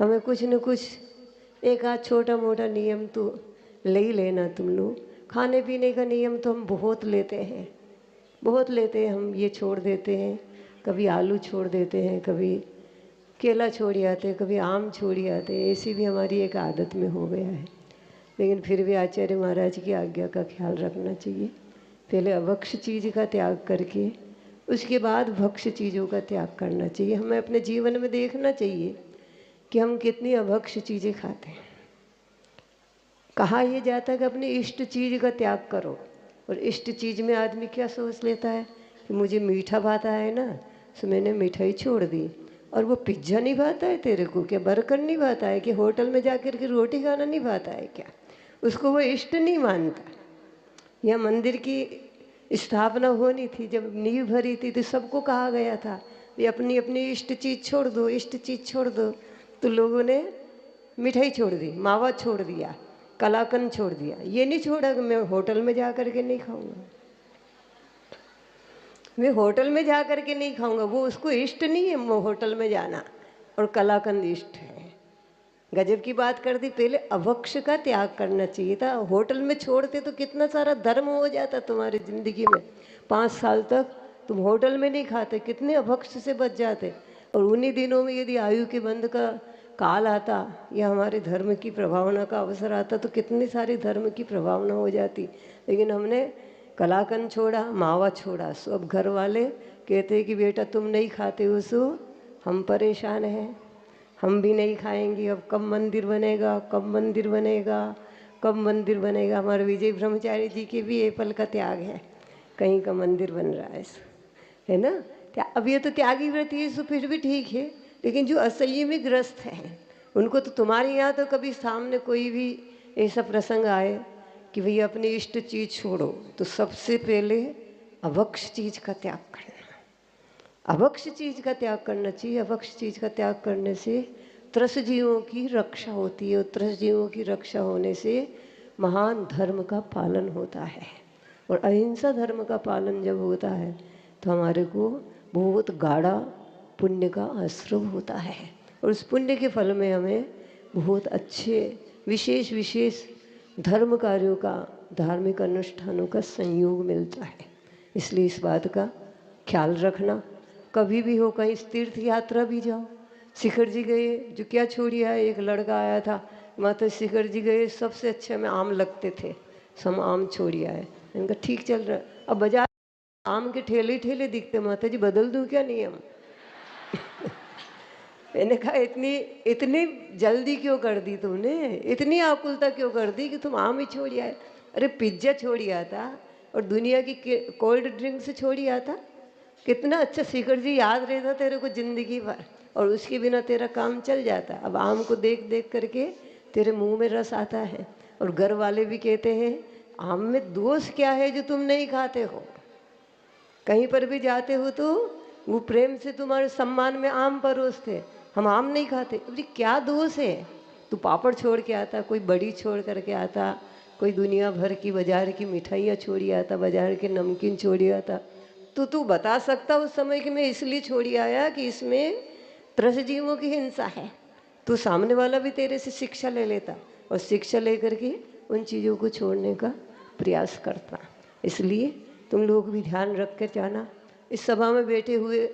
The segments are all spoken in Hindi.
हमें कुछ न कुछ एक आध छोटा मोटा नियम तो ले ही लेना तुम लोग। खाने पीने का नियम तो हम बहुत लेते हैं, बहुत लेते हैं। हम ये छोड़ देते हैं, कभी आलू छोड़ देते हैं, कभी केला छोड़ आते हैं, कभी आम छोड़ आते हैं। ऐसी भी हमारी एक आदत में हो गया है। लेकिन फिर भी आचार्य महाराज की आज्ञा का ख्याल रखना चाहिए। पहले अभक्ष चीज़ का त्याग करके उसके बाद भक्ष चीज़ों का त्याग करना चाहिए। हमें अपने जीवन में देखना चाहिए कि हम कितनी अभक्ष चीज़ें खाते हैं। कहा यह जाता है कि अपनी इष्ट चीज़ का त्याग करो, और इष्ट चीज़ में आदमी क्या सोच लेता है कि मुझे मीठा भाता है ना, तो मैंने मिठाई छोड़ दी। और वो पिज्ज़ा नहीं भाता है तेरे को क्या, बर्गर नहीं भाता है कि होटल में जाकर के रोटी खाना नहीं भाता है क्या, उसको वो इष्ट नहीं मानता। या मंदिर की स्थापना होनी थी, जब नींव भरी थी तो सबको कहा गया था ये अपनी अपनी इष्ट चीज़ छोड़ दो, इष्ट चीज़ छोड़ दो। तो लोगों ने मिठाई छोड़ दी, मावा छोड़ दिया, कलाकंद छोड़ दिया। ये नहीं छोड़ा कि मैं होटल में जा कर के नहीं खाऊंगा, मैं होटल में जा कर के नहीं खाऊंगा। वो उसको इष्ट नहीं है वो होटल में जाना, और कलाकंद इष्ट है। गजब की बात कर दी। पहले अभक्ष का त्याग करना चाहिए था। होटल में छोड़ते तो कितना सारा धर्म हो जाता तुम्हारी जिंदगी में। 5 साल तक तुम होटल में नहीं खाते, कितने अभक्ष से बच जाते। और उन्हीं दिनों में यदि आयु के बंध का काल आता या हमारे धर्म की प्रभावना का अवसर आता तो कितनी सारी धर्म की प्रभावना हो जाती। लेकिन हमने कलाकंद छोड़ा, मावा छोड़ा। सब घर वाले कहते कि बेटा तुम नहीं खाते हो सो हम परेशान हैं, हम भी नहीं खाएंगे। अब कब मंदिर बनेगा, कब मंदिर बनेगा, कब मंदिर बनेगा। हमारे विजय ब्रह्मचारी जी के भी एपल का त्याग है, कहीं का मंदिर बन रहा है ना। अब ये तो त्यागी व्रत है, सो फिर भी ठीक है। लेकिन जो असंयमी ग्रस्त हैं उनको तो तुम्हारे यहाँ तो कभी सामने कोई भी ऐसा प्रसंग आए कि भैया अपनी इष्ट चीज़ छोड़ो, तो सबसे पहले अभक्ष चीज़ का त्याग करना, अभक्ष चीज़ का त्याग करना चाहिए। अभक्ष चीज़ का त्याग करने से त्रस जीवों की रक्षा होती है, और त्रस जीवों की रक्षा होने से महान धर्म का पालन होता है। और अहिंसा धर्म का पालन जब होता है तो हमारे को बहुत गाढ़ा पुण्य का आश्रव होता है, और उस पुण्य के फल में हमें बहुत अच्छे विशेष विशेष धर्म कार्यों का, धार्मिक अनुष्ठानों का संयोग मिलता है। इसलिए इस बात का ख्याल रखना। कभी भी हो, कहीं तीर्थ यात्रा भी जाओ। शिखर जी गए, जो क्या छोड़ी आए, एक लड़का आया था, माता शिखर जी गए, सबसे अच्छे में आम लगते थे, सब आम छोड़ी आए। इनका ठीक चल रहा है। अब बाजार आम के ठेले ठेले दिखते, माता जी बदल दूं क्या नियम? मैंने कहा इतनी इतनी जल्दी क्यों कर दी तुमने, इतनी आकुलता क्यों कर दी कि तुम आम ही छोड़ी आए? अरे पिज्जा छोड़ी आता और दुनिया की कोल्ड ड्रिंक से छोड़ी आता। कितना अच्छा शिखर जी याद रहता तेरे को जिंदगी भर, और उसके बिना तेरा काम चल जाता। अब आम को देख देख करके तेरे मुंह में रस आता है, और घर वाले भी कहते हैं आम में दोष क्या है जो तुम नहीं खाते हो। कहीं पर भी जाते हो तो वो प्रेम से तुम्हारे सम्मान में आम परोसते, हम आम नहीं खाते। अरे क्या दोष है? तू पापड़ छोड़ के आता, कोई बड़ी छोड़ करके आता, कोई दुनिया भर की बाजार की मिठाइयाँ छोड़ी आता, बाजार के नमकीन छोड़ी आता। तो तू बता सकता उस समय कि मैं इसलिए छोड़ी आया कि इसमें त्रस जीवों की हिंसा है। तो सामने वाला भी तेरे से शिक्षा ले लेता, और शिक्षा लेकर के उन चीज़ों को छोड़ने का प्रयास करता। इसलिए तुम लोग भी ध्यान रख कर जाना। इस सभा में बैठे हुए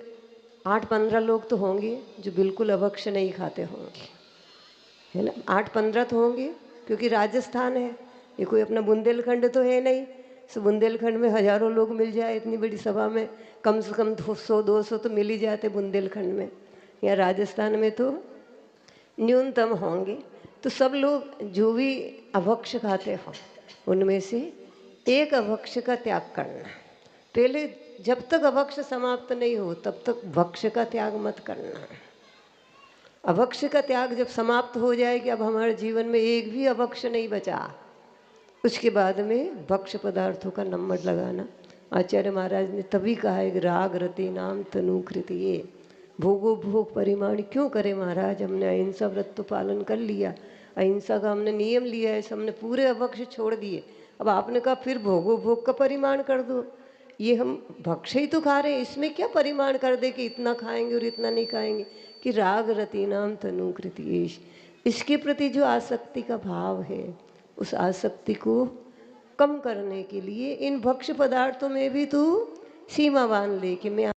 8-15 लोग तो होंगे जो बिल्कुल अभक्ष नहीं खाते होंगे, है ना। 8-15 तो होंगे, क्योंकि राजस्थान है, ये कोई अपना बुंदेलखंड तो है नहीं। सो बुंदेलखंड में हजारों लोग मिल जाए इतनी बड़ी सभा में, कम से कम 200-200 तो मिल ही जाते बुंदेलखंड में। या राजस्थान में तो न्यूनतम होंगे। तो सब लोग जो भी अभक्ष खाते हो उनमें से एक अभक्ष का त्याग करना। पहले जब तक अभक्ष समाप्त नहीं हो तब तक भक्ष का त्याग मत करना। अभक्ष का त्याग जब समाप्त हो जाए कि अब हमारे जीवन में एक भी अभक्ष नहीं बचा, उसके बाद में भक्ष पदार्थों का नंबर लगाना। आचार्य महाराज ने तभी कहा है कि राग रति नाम तनु कृतिये, भोगो भोग परिमाण क्यों करे महाराज। हमने अहिंसा व्रत तो पालन कर लिया, अहिंसा का हमने नियम लिया है, हमने पूरे अभक्ष छोड़ दिए। अब आपने कहा फिर भोगो भोग का परिमाण कर दो। ये हम भक्ष ही तो खा रहे हैं, इसमें क्या परिमाण कर दे कि इतना खाएंगे और इतना नहीं खाएंगे। कि राग रतिनाम तनुकृतियेश, इसके प्रति जो आसक्ति का भाव है, उस आसक्ति को कम करने के लिए इन भक्ष्य पदार्थों में भी तू सीमा बांध ले कि मैं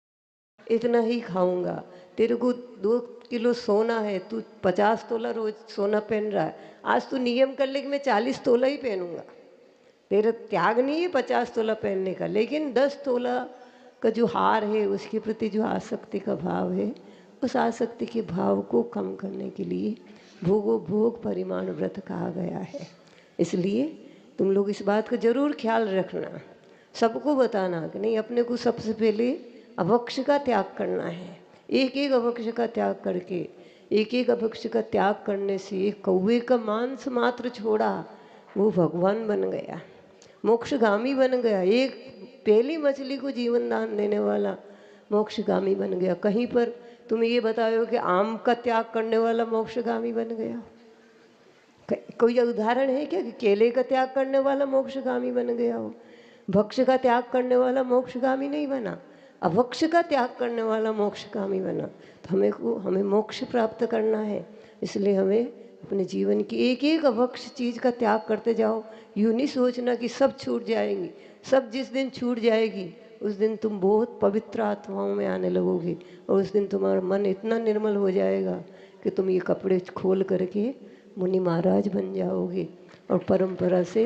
इतना ही खाऊंगा। तेरे को 2 किलो सोना है, तू 50 तोला रोज सोना पहन रहा है, आज तू नियम कर ले कि मैं 40 तोला ही पहनूंगा। तेरा त्याग नहीं है 50 तोला पहनने का, लेकिन 10 तोला का जो हार है उसके प्रति जो आसक्ति का भाव है, उस आसक्ति के भाव को कम करने के लिए भोगो भोग परिमाण व्रत कहा गया है। इसलिए तुम लोग इस बात का जरूर ख्याल रखना, सबको बताना कि नहीं, अपने को सबसे पहले अभक्ष का त्याग करना है। एक एक अभक्ष का त्याग करके, एक एक अभक्ष का त्याग करने से एक कौवे का मांस मात्र छोड़ा, वो भगवान बन गया, मोक्षगामी बन गया। एक पहली मछली को जीवन दान देने वाला मोक्षगामी बन गया। कहीं पर तुम ये बताओ कि आम का त्याग करने वाला मोक्षगामी बन गया? कोई उदाहरण है क्या कि केले का त्याग करने वाला मोक्षगामी बन गया हो? भक्ष का त्याग करने वाला मोक्षगामी नहीं बना, अभक्ष का त्याग करने वाला मोक्षगामी बना। तो हमें मोक्ष प्राप्त करना है, इसलिए हमें अपने जीवन की एक एक अभक्ष चीज़ का त्याग करते जाओ। यूँ नहीं सोचना कि सब छूट जाएंगी, सब जिस दिन छूट जाएगी उस दिन तुम बहुत पवित्र आत्माओं में आने लगोगे, और उस दिन तुम्हारा मन इतना निर्मल हो जाएगा कि तुम ये कपड़े खोल करके मुनि महाराज बन जाओगे और परंपरा से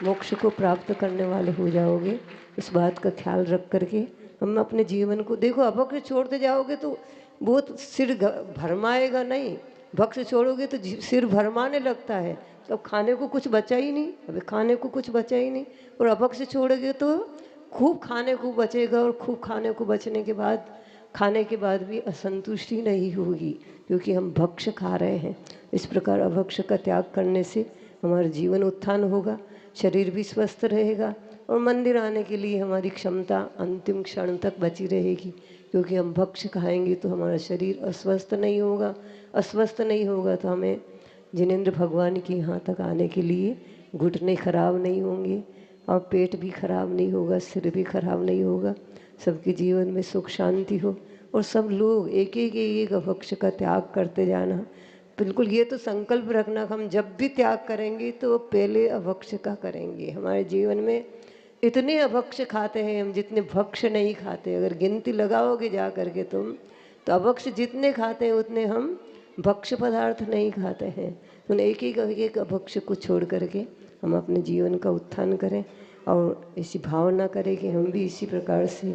मोक्ष को प्राप्त करने वाले हो जाओगे। इस बात का ख्याल रख करके हम अपने जीवन को देखो। अभक्ष छोड़ते जाओगे तो बहुत सिर भरमाएगा नहीं, भक्ष छोड़ोगे तो सिर भरमाने लगता है, तो अब खाने को कुछ बचा ही नहीं, अभी खाने को कुछ बचा ही नहीं। और अभक्ष छोड़ोगे तो खूब खाने को बचेगा, और खूब खाने को बचने के बाद खाने के बाद भी असंतुष्टि नहीं होगी, क्योंकि हम भक्ष खा रहे हैं। इस प्रकार अभक्ष का त्याग करने से हमारा जीवन उत्थान होगा, शरीर भी स्वस्थ रहेगा, और मंदिर आने के लिए हमारी क्षमता अंतिम क्षण तक बची रहेगी। क्योंकि हम भक्ष खाएंगे तो हमारा शरीर अस्वस्थ नहीं होगा, अस्वस्थ नहीं होगा तो हमें जिनेंद्र भगवान के यहाँ तक आने के लिए घुटने खराब नहीं होंगे, और पेट भी खराब नहीं होगा, सिर भी खराब नहीं होगा। सबके जीवन में सुख शांति हो, और सब लोग एक एक अभक्ष का त्याग करते जाना। बिल्कुल ये तो संकल्प रखना, हम जब भी त्याग करेंगे तो पहले अभक्ष का करेंगे। हमारे जीवन में इतने अभक्ष खाते हैं हम जितने भक्ष नहीं खाते। अगर गिनती लगाओगे जा करके तुम, तो अभक्ष जितने खाते हैं उतने हम भक्ष्य पदार्थ नहीं खाते हैं। तो एक एक अभक्ष को छोड़ करके हम अपने जीवन का उत्थान करें, और ऐसी भावना करें कि हम भी इसी प्रकार से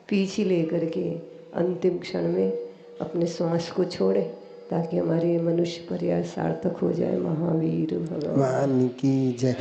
पीछे ले करके अंतिम क्षण में अपने श्वास को छोड़ें, ताकि हमारे मनुष्य पर्याय सार्थक हो जाए। महावीर भगवान की जय।